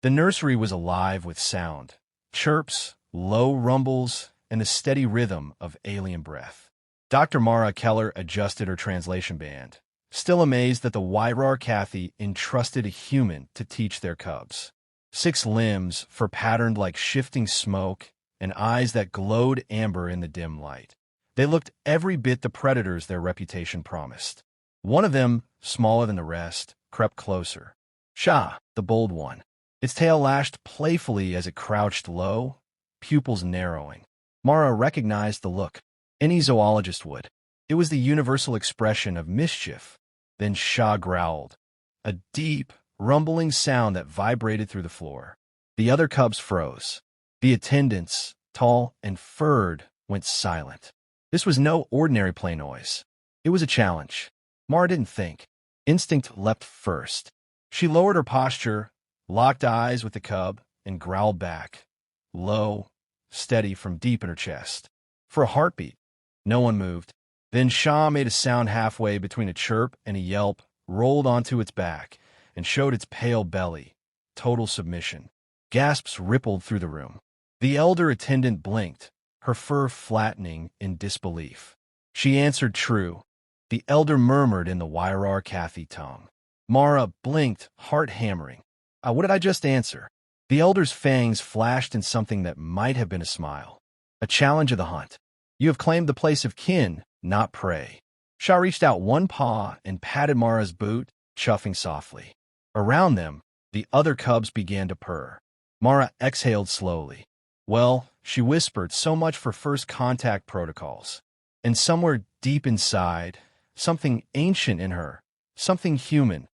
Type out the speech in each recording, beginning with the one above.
The nursery was alive with sound, chirps, low rumbles, and the steady rhythm of alien breath. Dr. Mara Keller adjusted her translation band, still amazed that the Yrr'kathi entrusted a human to teach their cubs. 6 limbs, fur patterned like shifting smoke, and eyes that glowed amber in the dim light. They looked every bit the predators their reputation promised. One of them, smaller than the rest, crept closer. Shah, the bold one. Its tail lashed playfully as it crouched low, pupils narrowing. Mara recognized the look. Any zoologist would. It was the universal expression of mischief. Then Shah growled, a deep, rumbling sound that vibrated through the floor. The other cubs froze. The attendants, tall and furred, went silent. This was no ordinary play noise. It was a challenge. Mara didn't think. Instinct leapt first. She lowered her posture, locked eyes with the cub, and growled back, low, steady from deep in her chest. For a heartbeat, no one moved. Then Shah made a sound halfway between a chirp and a yelp, rolled onto its back, and showed its pale belly. Total submission. Gasps rippled through the room. The elder attendant blinked, her fur flattening in disbelief. She answered true. The elder murmured in the Yrr'kathi tongue. Mara blinked, heart hammering. What did I just answer? The elder's fangs flashed in something that might have been a smile. A challenge of the hunt. You have claimed the place of kin, not prey. Shah reached out one paw and patted Mara's boot, chuffing softly. Around them, the other cubs began to purr. Mara exhaled slowly. Well, she whispered, so much for first contact protocols. And somewhere deep inside, something ancient in her, something human,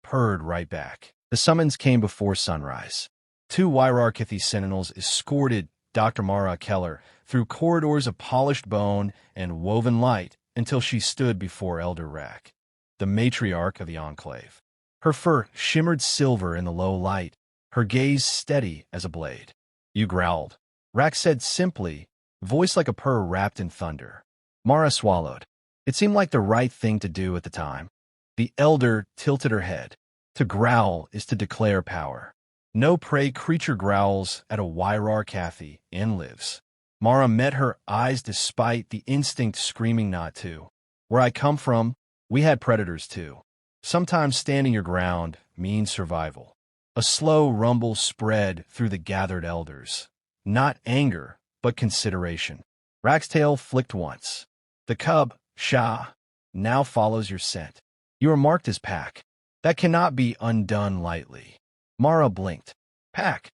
purred right back. The summons came before sunrise. 2 Yrr'kathi sentinels escorted Dr. Mara Keller through corridors of polished bone and woven light until she stood before Elder Yrr'kathi, the matriarch of the enclave. Her fur shimmered silver in the low light, her gaze steady as a blade. You growled. Yrr'kathi said simply, voice like a purr wrapped in thunder. Mara swallowed. It seemed like the right thing to do at the time. The elder tilted her head. To growl is to declare power. No prey creature growls at a Yrr'kathi and lives. Mara met her eyes despite the instinct screaming not to. Where I come from, we had predators too. Sometimes standing your ground means survival. A slow rumble spread through the gathered elders. Not anger, but consideration. Yrr'kathi's tail flicked once. The cub, Shah, now follows your scent. You are marked as pack. That cannot be undone lightly. Mara blinked. Pack.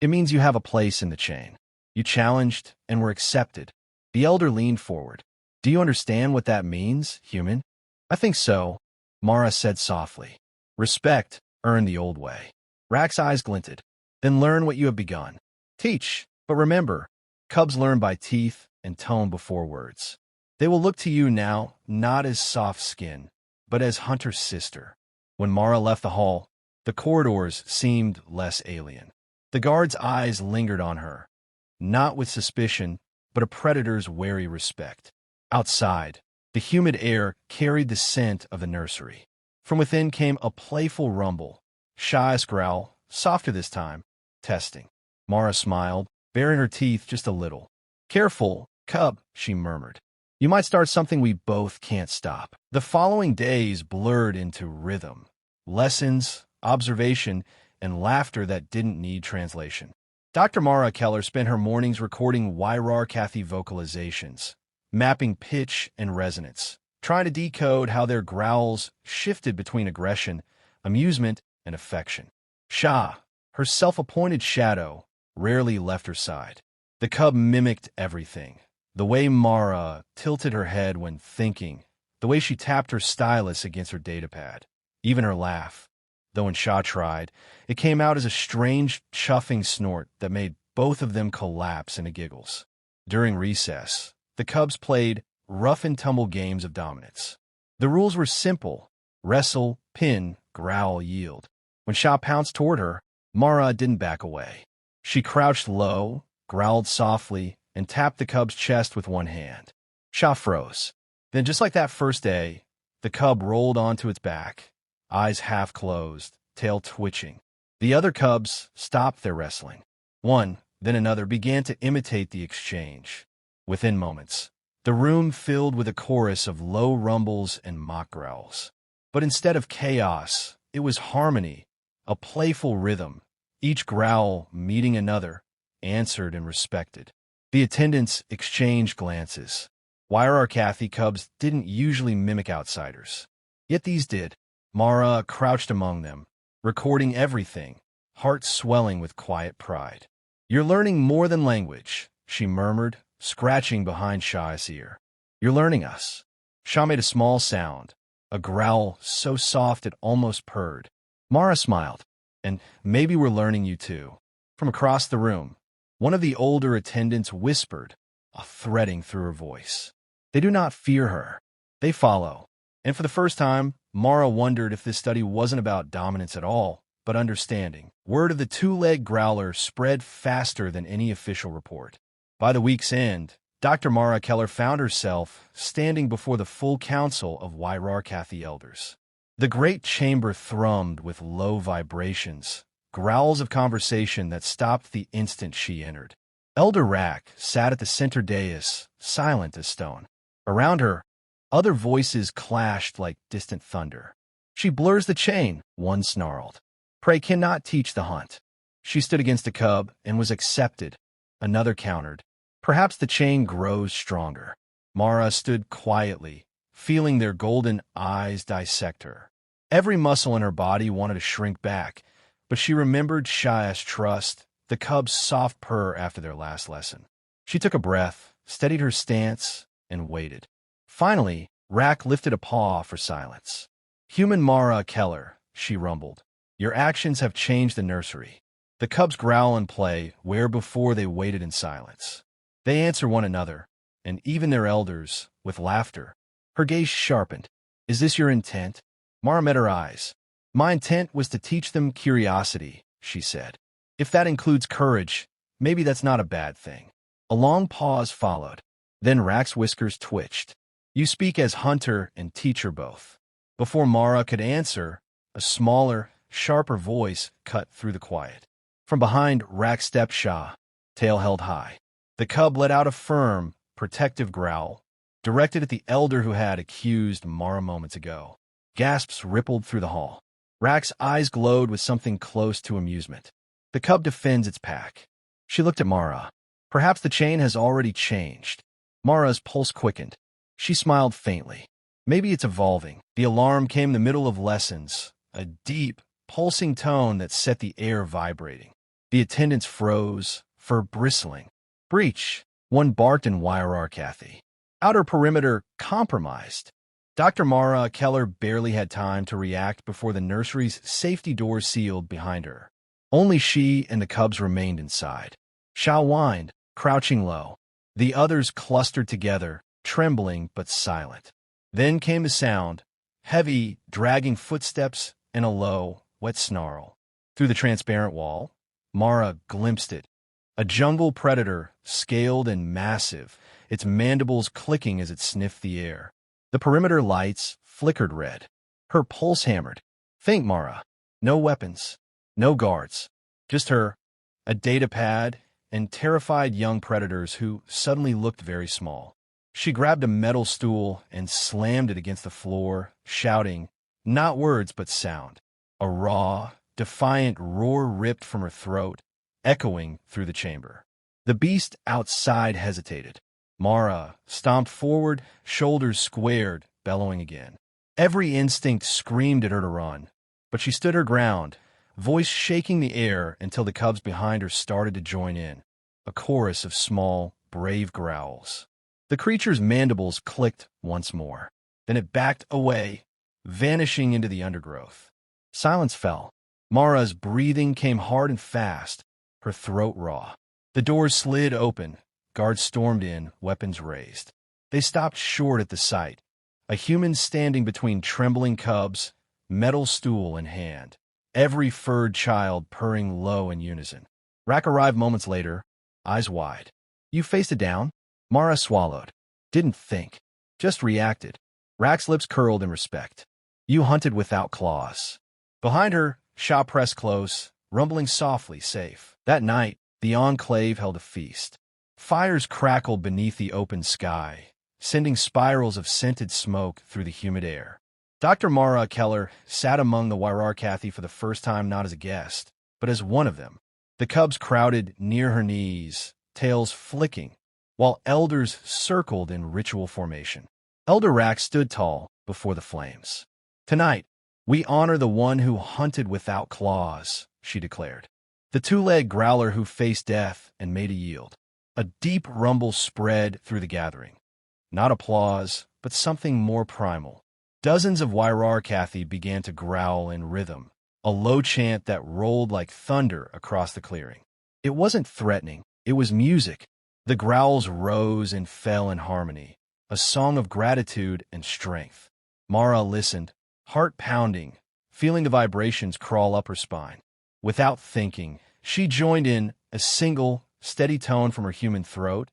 It means you have a place in the chain. You challenged and were accepted. The elder leaned forward. Do you understand what that means, human? I think so, Mara said softly. Respect, earned the old way. Yrr'kathi's eyes glinted. Then learn what you have begun. Teach, but remember, cubs learn by teeth and tone before words. They will look to you now, not as soft skin, but as hunter's sister. When Mara left the hall, the corridors seemed less alien. The guard's eyes lingered on her, not with suspicion, but a predator's wary respect. Outside, the humid air carried the scent of the nursery. From within came a playful rumble, shyest growl, softer this time, testing. Mara smiled, baring her teeth just a little. Careful, cub, she murmured. You might start something we both can't stop. The following days blurred into rhythm, lessons, observation, and laughter that didn't need translation. Dr. Mara Keller spent her mornings recording Yrr'kathi vocalizations, mapping pitch and resonance, trying to decode how their growls shifted between aggression, amusement, and affection. Shah, her self-appointed shadow, rarely left her side. The cub mimicked everything. The way Mara tilted her head when thinking, the way she tapped her stylus against her datapad, even her laugh. Though when Shah tried, it came out as a strange, chuffing snort that made both of them collapse into giggles. During recess, the cubs played rough-and-tumble games of dominance. The rules were simple: wrestle, pin, growl, yield. When Shah pounced toward her, Mara didn't back away. She crouched low, growled softly, and tapped the cub's chest with one hand. Shah froze. Then, just like that first day, the cub rolled onto its back, eyes half closed, tail twitching. The other cubs stopped their wrestling. One, then another began to imitate the exchange. Within moments, the room filled with a chorus of low rumbles and mock growls. But instead of chaos, it was harmony, a playful rhythm, each growl meeting another, answered and respected. The attendants exchanged glances. Yrr'kathi cubs didn't usually mimic outsiders. Yet these did. Mara crouched among them, recording everything, heart swelling with quiet pride. "You're learning more than language," she murmured, scratching behind Shah's ear. "You're learning us." Shah made a small sound, a growl so soft it almost purred. Mara smiled. "And maybe we're learning you too." From across the room, one of the older attendants whispered, a threatening through her voice. "They do not fear her. They follow." And for the first time, Mara wondered if this study wasn't about dominance at all, but understanding. Word of the two-legged growler spread faster than any official report. By the week's end, Dr. Mara Keller found herself standing before the full council of Yrr'kathi elders. The great chamber thrummed with low vibrations, growls of conversation that stopped the instant she entered. Elder Rack sat at the center dais, silent as stone. Around her, other voices clashed like distant thunder. "She blurs the chain," one snarled. "Prey cannot teach the hunt." "She stood against a cub and was accepted," another countered. "Perhaps the chain grows stronger." Mara stood quietly, feeling their golden eyes dissect her. Every muscle in her body wanted to shrink back, but she remembered Shah's trust, the cub's soft purr after their last lesson. She took a breath, steadied her stance, and waited. Finally, Rack lifted a paw for silence. "Human Mara Keller," she rumbled, "your actions have changed the nursery." The cubs growl and play where before they waited in silence. They answer one another, and even their elders, with laughter. Her gaze sharpened. "Is this your intent?" Mara met her eyes. "My intent was to teach them curiosity," she said. "If that includes courage, maybe that's not a bad thing." A long pause followed. Then Rack's whiskers twitched. "You speak as hunter and teacher both." Before Mara could answer, a smaller, sharper voice cut through the quiet. From behind Rack stepped Shah, tail held high. The cub let out a firm, protective growl, directed at the elder who had accused Mara moments ago. Gasps rippled through the hall. Rack's eyes glowed with something close to amusement. The cub defends its pack. She looked at Mara. Perhaps the chain has already changed. Mara's pulse quickened. She smiled faintly. Maybe it's evolving. The alarm came in the middle of lessons, a deep, pulsing tone that set the air vibrating. The attendants froze, fur bristling. "Breach," one barked in Yrr'kathi. "Outer perimeter compromised." Dr. Mara Keller barely had time to react before the nursery's safety door sealed behind her. Only she and the cubs remained inside. Shah whined, crouching low. The others clustered together, trembling but silent. Then came the sound, heavy, dragging footsteps and a low, wet snarl. Through the transparent wall, Mara glimpsed it. A jungle predator, scaled and massive, its mandibles clicking as it sniffed the air. The perimeter lights flickered red. Her pulse hammered. "Think, Mara. No weapons. No guards. Just her, a data pad, and terrified young predators who suddenly looked very small." She grabbed a metal stool and slammed it against the floor, shouting, not words but sound. A raw, defiant roar ripped from her throat, echoing through the chamber. The beast outside hesitated. Mara stomped forward, shoulders squared, bellowing again. Every instinct screamed at her to run, but she stood her ground, voice shaking the air until the cubs behind her started to join in, a chorus of small, brave growls. The creature's mandibles clicked once more. Then it backed away, vanishing into the undergrowth. Silence fell. Mara's breathing came hard and fast, her throat raw. The doors slid open. Guards stormed in, weapons raised. They stopped short at the sight, a human standing between trembling cubs, metal stool in hand, every furred child purring low in unison. Rack arrived moments later, eyes wide. "You faced it down?" Mara swallowed. Didn't think. Just reacted. Rack's lips curled in respect. "You hunted without claws." Behind her, Shah pressed close, rumbling softly, safe. That night, the enclave held a feast. Fires crackled beneath the open sky, sending spirals of scented smoke through the humid air. Dr. Mara Keller sat among the Yrr'kathi for the first time not as a guest, but as one of them. The cubs crowded near her knees, tails flicking, while elders circled in ritual formation. Elder Rack stood tall before the flames. "Tonight, we honor the one who hunted without claws," she declared. The two-legged growler who faced death and made a yield. A deep rumble spread through the gathering. Not applause, but something more primal. Dozens of Yrr'kathi began to growl in rhythm, a low chant that rolled like thunder across the clearing. It wasn't threatening, it was music. The growls rose and fell in harmony, a song of gratitude and strength. Mara listened, heart pounding, feeling the vibrations crawl up her spine. Without thinking, she joined in, a single, steady tone from her human throat,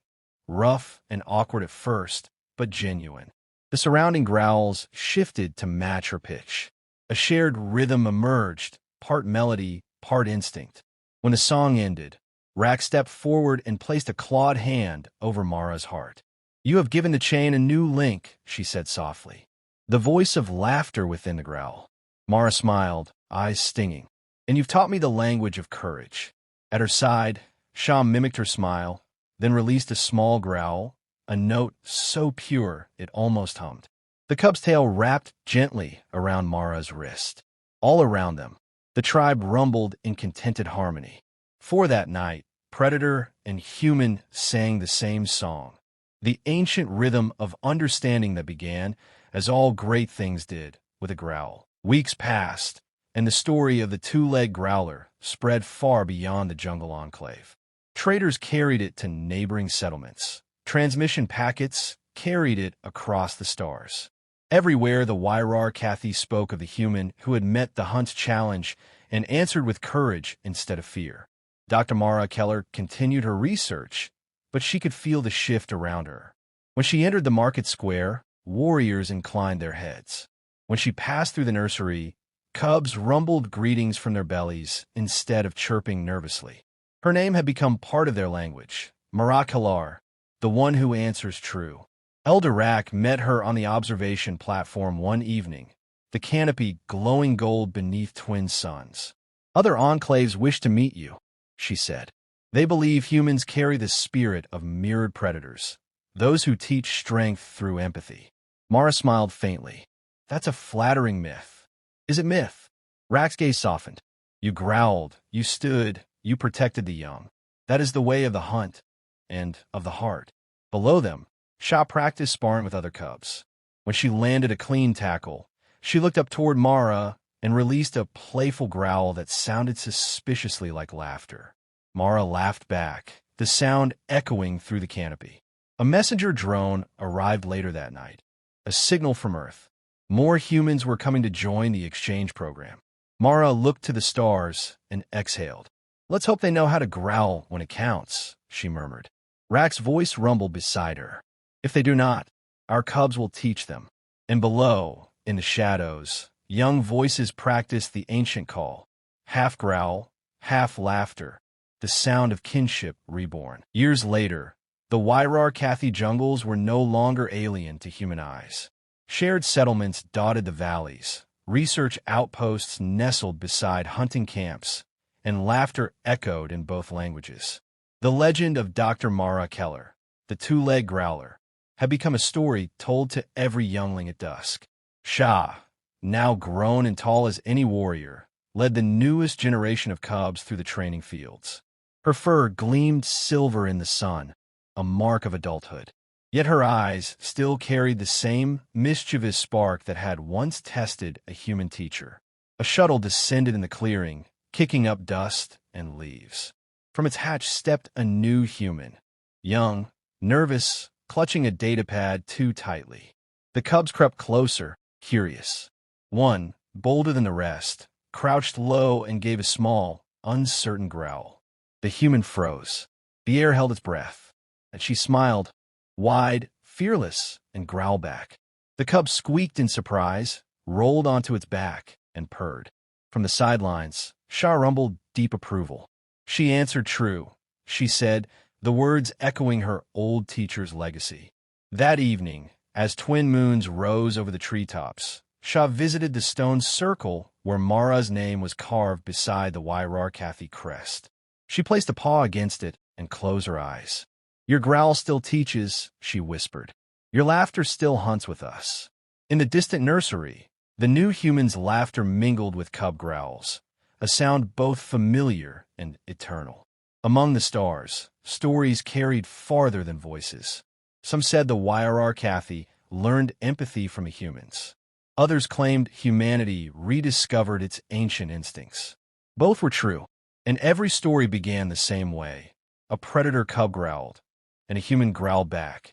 rough and awkward at first, but genuine. The surrounding growls shifted to match her pitch. A shared rhythm emerged, part melody, part instinct. When the song ended, Rack stepped forward and placed a clawed hand over Mara's heart. "You have given the chain a new link," she said softly. The voice of laughter within the growl. Mara smiled, eyes stinging. "And you've taught me the language of courage." At her side, Sham mimicked her smile, then released a small growl, a note so pure it almost hummed. The cub's tail wrapped gently around Mara's wrist. All around them, the tribe rumbled in contented harmony. For that night, predator and human sang the same song, the ancient rhythm of understanding that began, as all great things did, with a growl. Weeks passed, and the story of the two-legged growler spread far beyond the jungle enclave. Traders carried it to neighboring settlements. Transmission packets carried it across the stars. Everywhere the Yrr'kathi spoke of the human who had met the hunt's challenge and answered with courage instead of fear. Dr. Mara Keller continued her research, but she could feel the shift around her. When she entered the market square, warriors inclined their heads. When she passed through the nursery, cubs rumbled greetings from their bellies instead of chirping nervously. Her name had become part of their language, Mara Keller, the one who answers true. Elder Rack met her on the observation platform one evening, the canopy glowing gold beneath twin suns. "Other enclaves wish to meet you," she said. "They believe humans carry the spirit of mirrored predators, those who teach strength through empathy." Mara smiled faintly. "That's a flattering myth." "Is it myth?" Rack's gaze softened. "You growled, you stood, you protected the young. That is the way of the hunt, and of the heart." Below them, Shah practiced sparring with other cubs. When she landed a clean tackle, she looked up toward Mara and released a playful growl that sounded suspiciously like laughter. Mara laughed back, the sound echoing through the canopy. A messenger drone arrived later that night, a signal from Earth. More humans were coming to join the exchange program. Mara looked to the stars and exhaled. "Let's hope they know how to growl when it counts," she murmured. Rack's voice rumbled beside her. "If they do not, our cubs will teach them." And below, in the shadows, young voices practiced the ancient call, half growl, half laughter, the sound of kinship reborn. Years later, the Yrr'kathi jungles were no longer alien to human eyes. Shared settlements dotted the valleys, research outposts nestled beside hunting camps, and laughter echoed in both languages. The legend of Dr. Mara Keller, the two-legged growler, had become a story told to every youngling at dusk. Shah, now grown and tall as any warrior, led the newest generation of cubs through the training fields. Her fur gleamed silver in the sun, a mark of adulthood. Yet her eyes still carried the same mischievous spark that had once tested a human teacher. A shuttle descended in the clearing, kicking up dust and leaves. From its hatch stepped a new human, young, nervous, clutching a datapad too tightly. The cubs crept closer, curious. One, bolder than the rest, crouched low and gave a small, uncertain growl. The human froze. The air held its breath, and she smiled, wide, fearless, and growled back. The cub squeaked in surprise, rolled onto its back, and purred. From the sidelines, Sha rumbled deep approval. She answered true, she said, the words echoing her old teacher's legacy. That evening, as twin moons rose over the treetops, Sha visited the stone circle where Mara's name was carved beside the Yrr'kathi crest. She placed a paw against it and closed her eyes. Your growl still teaches, she whispered. Your laughter still hunts with us. In the distant nursery, the new human's laughter mingled with cub growls, a sound both familiar and eternal. Among the stars, stories carried farther than voices. Some said the Yrr'kathi learned empathy from humans. Others claimed humanity rediscovered its ancient instincts. Both were true, and every story began the same way. A predator cub growled, and a human growled back.